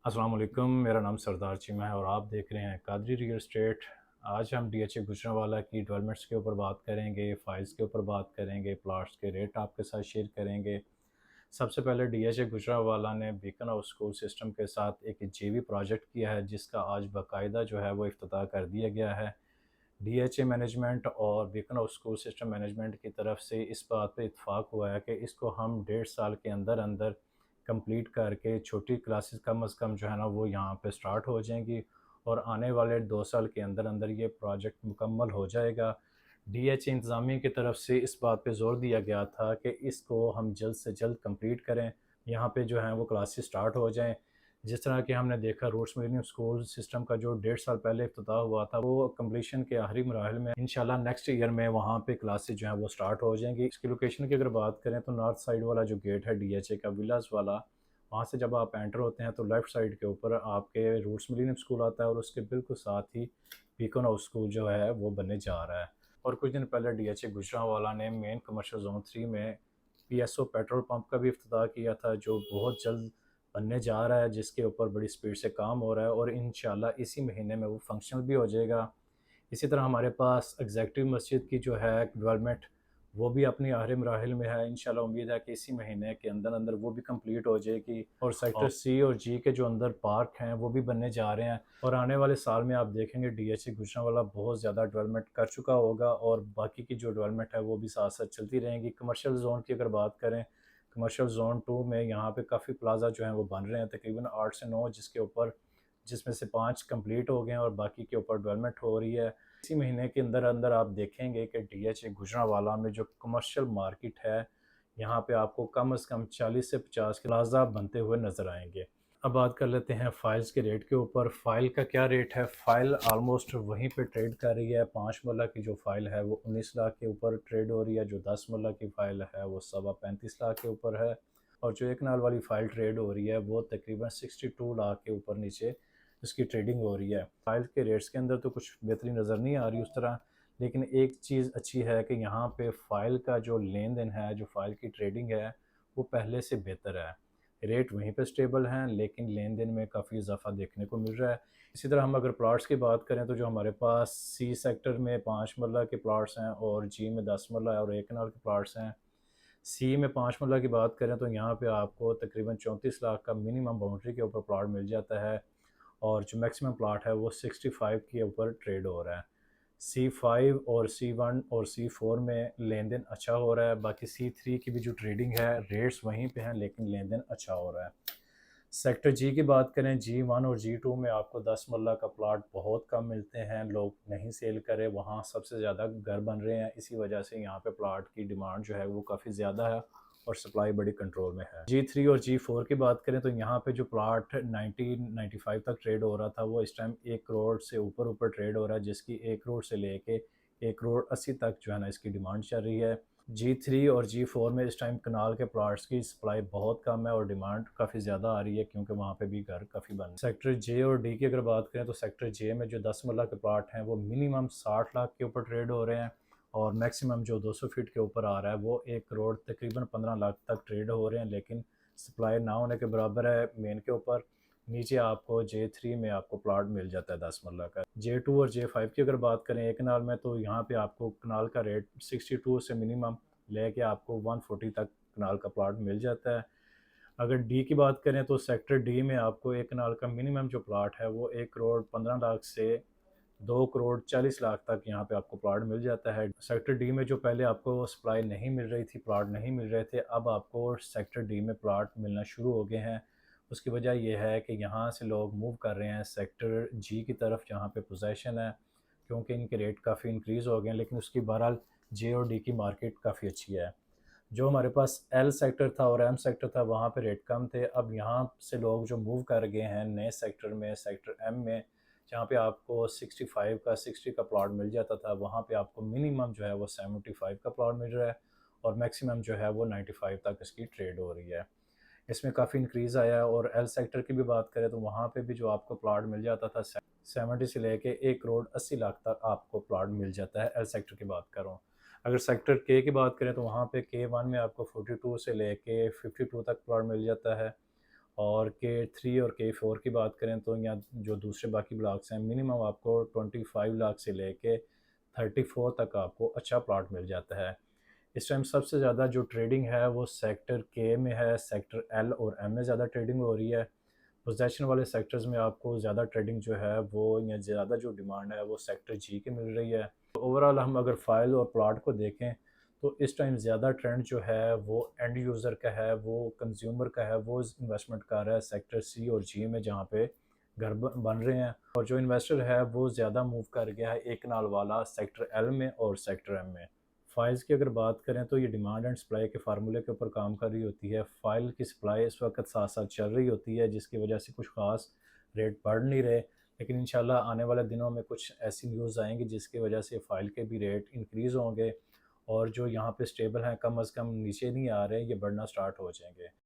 अस्सलाम वालेकुम, मेरा नाम सरदार चीमा है और आप देख रहे हैं कादरी रियल एस्टेट। आज हम डीएचए गुजरांवाला की डेवलपमेंट्स के ऊपर बात करेंगे, फाइल्स के ऊपर बात करेंगे, प्लाट्स के रेट आपके साथ शेयर करेंगे। सबसे पहले डीएचए गुजरांवाला ने बीकन हाउस स्कूल सिस्टम के साथ एक जेवी प्रोजेक्ट किया है, जिसका आज बाकायदा जो है वो इफ्तिताह कर दिया गया है। डीएचए मैनेजमेंट और beacon house school system management की तरफ से इस बात पे इत्फाक हुआ है कि इसको हम 1.5 साल के अंदर अंदर कंप्लीट करके छोटी क्लासेस कम अज़ कम जो है ना वो यहाँ पे स्टार्ट हो जाएंगी और आने वाले 2 साल के अंदर अंदर ये प्रोजेक्ट मुकम्मल हो जाएगा। डीएचए इंतज़ामिया की तरफ से इस बात पे ज़ोर दिया गया था कि इसको हम जल्द से जल्द कंप्लीट करें, यहाँ पे जो है वो क्लासेस स्टार्ट हो जाएं। जिस तरह कि हमने देखा रूट्स मिलेनियम स्कूल सिस्टम का जो 1.5 साल पहले इफ्तिताह हुआ था, वो कम्प्लीशन के आखिरी मराहल में इंशाल्लाह नेक्स्ट ईयर में वहाँ पे क्लासेस जो हैं वो स्टार्ट हो जाएंगी। इसकी लोकेशन की अगर बात करें तो नॉर्थ साइड वाला जो गेट है डीएचए का विलास वाला, वहाँ से जब आप एंटर होते हैं तो लेफ़्ट साइड के ऊपर आपके रूट्स मिलेनियम स्कूल आता है और उसके बिल्कुल साथ ही बीकन हाउस स्कूल जो है वो बनने जा रहा है। और कुछ दिन पहले डीएचए गुजरांवाला ने मेन कमर्शियल जोन 3 में पीएसओ पेट्रोल पंप का भी इफ्तिताह किया था, जो बहुत जल्द बनने जा रहा है, जिसके ऊपर बड़ी स्पीड से काम हो रहा है और इंशाल्लाह इसी महीने में वो फंक्शनल भी हो जाएगा। इसी तरह हमारे पास एग्जेक्टिव मस्जिद की जो है डेवलपमेंट, वो भी अपनी आखिरी मराहिल में है। इंशाल्लाह उम्मीद है कि इसी महीने के अंदर अंदर वो भी कंप्लीट हो जाएगी और सेक्टर सी और जी के जो अंदर पार्क हैं वो भी बनने जा रहे हैं और आने वाले साल में आप देखेंगे डीएचए गुजरांवाला बहुत ज़्यादा डेवलपमेंट कर चुका होगा और बाकी की जो डेवलपमेंट है वो भी साथ साथ चलती रहेंगी। कमर्शियल जोन की अगर बात करें, कमर्शियल जोन 2 में यहाँ पे काफ़ी प्लाजा जो हैं वो बन रहे हैं, तकरीबन 8 से 9, जिसमें से 5 कंप्लीट हो गए हैं और बाकी के ऊपर डेवलपमेंट हो रही है। इसी महीने के अंदर अंदर आप देखेंगे कि डीएचए गुजरांवाला में जो कमर्शियल मार्केट है, यहाँ पे आपको कम से कम 40 से 50 प्लाजा बनते हुए नज़र आएंगे। अब बात कर लेते हैं फ़ाइल्स के रेट के ऊपर। फ़ाइल का क्या रेट है? फ़ाइल ऑलमोस्ट वहीं पे ट्रेड कर रही है। 5 मरला की जो फ़ाइल है वो 19 लाख के ऊपर ट्रेड हो रही है, जो 10 मरला की फ़ाइल है वो सवा 35 लाख के ऊपर है और जो एक नाल वाली फ़ाइल ट्रेड हो रही है वो तकरीबन 62 लाख के ऊपर नीचे इसकी ट्रेडिंग हो रही है। फ़ाइल के रेट्स के अंदर तो कुछ बेहतरी नज़र नहीं आ रही उस तरह, लेकिन एक चीज़ अच्छी है कि यहाँ पे फ़ाइल का जो लेन देन है, जो फ़ाइल की ट्रेडिंग है, वो पहले से बेहतर है। रेट वहीं पे स्टेबल हैं, लेकिन लेन देन में काफ़ी इजाफा देखने को मिल रहा है। इसी तरह हम अगर प्लाट्स की बात करें तो जो हमारे पास सी सेक्टर में 5 मरला के प्लाट्स हैं और जी में 10 मरला और एक कनाल के प्लाट्स हैं। सी में 5 मरला की बात करें तो यहाँ पे आपको तकरीबन 34 लाख का मिनिमम बाउंड्री के ऊपर प्लाट मिल जाता है और जो मैक्सिमम प्लाट है वो 65 के ऊपर ट्रेड हो रहा है। C5 और C1 और C4 में लेन देन अच्छा हो रहा है। बाकी C3 की भी जो ट्रेडिंग है रेट्स वहीं पे हैं, लेकिन लेन देन अच्छा हो रहा है। सेक्टर जी की बात करें, G1 और G2 में आपको 10 मरला का प्लाट बहुत कम मिलते हैं, लोग नहीं सेल करे, वहाँ सबसे ज़्यादा घर बन रहे हैं, इसी वजह से यहाँ पे प्लाट की डिमांड जो है वो काफ़ी ज़्यादा है और सप्लाई बड़ी कंट्रोल में है। G3 और G4 की बात करें तो यहाँ पे जो प्लाट 1995 तक ट्रेड हो रहा था वो इस टाइम 1 करोड़ से ऊपर ऊपर ट्रेड हो रहा है, जिसकी 1 करोड़ से लेके 1 करोड़ 80 तक जो है ना इसकी डिमांड चल रही है। G3 और G4 में इस टाइम कनाल के प्लाट्स की सप्लाई बहुत कम है और डिमांड काफ़ी ज़्यादा आ रही है, क्योंकि वहाँ पे भी घर काफ़ी बन। सेक्टर जे और डी की अगर बात करें तो सेक्टर जे में जो 10 मरला के प्लाट हैं वो मिनिमम 60 लाख के ऊपर ट्रेड हो रहे हैं और मैक्सिमम जो 200 फीट के ऊपर आ रहा है वो 1 करोड़ तकरीबन 15 लाख तक ट्रेड हो रहे हैं, लेकिन सप्लाई ना होने के बराबर है मेन के ऊपर। नीचे आपको J3 में आपको प्लाट मिल जाता है 10 मरला का। J2 और J5 की अगर बात करें एक कनाल में तो यहाँ पे आपको कनाल का रेट 62 से मिनिमम लेके आपको 140 तक कनाल का प्लाट मिल जाता है। अगर डी की बात करें तो सेक्टर डी में आपको एक कनाल का मिनिमम जो प्लाट है वो 1 करोड़ 15 लाख से 2 करोड़ 40 लाख तक यहाँ पे आपको प्लाट मिल जाता है। सेक्टर डी में जो पहले आपको सप्लाई नहीं मिल रही थी, प्लाट नहीं मिल रहे थे, अब आपको सेक्टर डी में प्लाट मिलना शुरू हो गए हैं। उसकी वजह यह है कि यहाँ से लोग मूव कर रहे हैं सेक्टर जी की तरफ, जहाँ पे पोजेसन है, क्योंकि इनके रेट काफ़ी इंक्रीज़ हो गए हैं, लेकिन उसकी बहरहाल जे और डी की मार्केट काफ़ी अच्छी है। जो हमारे पास एल सेक्टर था और एम सेक्टर था वहाँ पे रेट कम थे, अब यहाँ से लोग जो मूव कर गए हैं नए सेक्टर में, सेक्टर एम में, जहाँ पे आपको 65 का 60 का प्लॉट मिल जाता था, वहाँ पे आपको मिनिमम जो है वो 75 का प्लॉट मिल रहा है और मैक्सिमम जो है वो 95 तक इसकी ट्रेड हो रही है। इसमें काफ़ी इंक्रीज़ आया है। और एल सेक्टर की भी बात करें तो वहाँ पे भी जो आपको प्लॉट मिल जाता था 70 से लेके 1 करोड़ 80 लाख तक आपको प्लॉट मिल जाता है। एल सेक्टर की बात करूँ, अगर सेक्टर के की बात करें तो वहाँ पे K1 में आपको 42 से लेके 52 तक प्लॉट मिल जाता है और K3 और K4 की बात करें तो यहाँ जो दूसरे बाकी ब्लॉक्स हैं, मिनिमम आपको 25 लाख से लेके 34 तक आपको अच्छा प्लॉट मिल जाता है। इस टाइम सबसे ज़्यादा जो ट्रेडिंग है वो सेक्टर के में है, सेक्टर एल और एम में ज़्यादा ट्रेडिंग हो रही है। पोजेशन वाले सेक्टर्स में आपको ज़्यादा ट्रेडिंग जो है वो, या ज़्यादा जो डिमांड है वो सेक्टर जी की मिल रही है। तो ओवरऑल हम अगर फाइल और प्लॉट को देखें तो इस टाइम ज़्यादा ट्रेंड जो है वो एंड यूज़र का है, वो कंज्यूमर का है, वो इन्वेस्टमेंट कर रहा है सेक्टर सी और जी में, जहाँ पे घर बन रहे हैं। और जो इन्वेस्टर है वो ज़्यादा मूव कर गया है एक नाल वाला सेक्टर एल में और सेक्टर एम में। फ़ाइल्स की अगर बात करें तो ये डिमांड एंड सप्लाई के फार्मूले के ऊपर काम कर रही होती है। फ़ाइल की सप्लाई इस वक्त साथ साथ चल रही होती है, जिसकी वजह से कुछ ख़ास रेट बढ़ नहीं रहे, लेकिन इंशाल्लाह आने वाले दिनों में कुछ ऐसी न्यूज़ आएंगी जिसकी वजह से फ़ाइल के भी रेट इंक्रीज़ होंगे, और जो यहाँ पे स्टेबल हैं कम अज़ कम नीचे नहीं आ रहे, ये बढ़ना स्टार्ट हो जाएंगे।